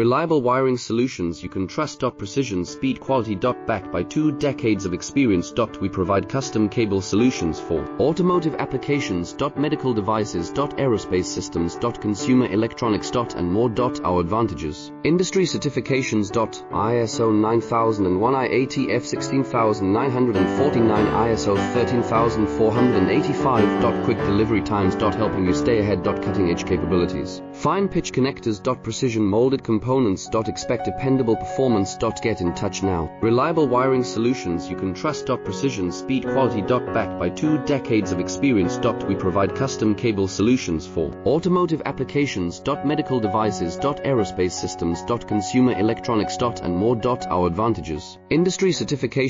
Reliable wiring solutions you can trust. Precision, speed, quality. Backed by 2 decades of experience. We provide custom cable solutions for automotive applications. Medical devices. Aerospace systems. Consumer electronics. And more. Our advantages: industry certifications. ISO 9001, IATF 16949, ISO 13485. Quick delivery times. Helping you stay ahead. Cutting edge capabilities. Fine pitch connectors. Precision molded components. Expect dependable performance. Get in touch now. Reliable wiring solutions you can trust. Precision, speed, quality. Backed by 2 decades of experience. We provide custom cable solutions for automotive applications. Medical devices. Aerospace systems. Consumer electronics. And more. Our advantages: industry certification.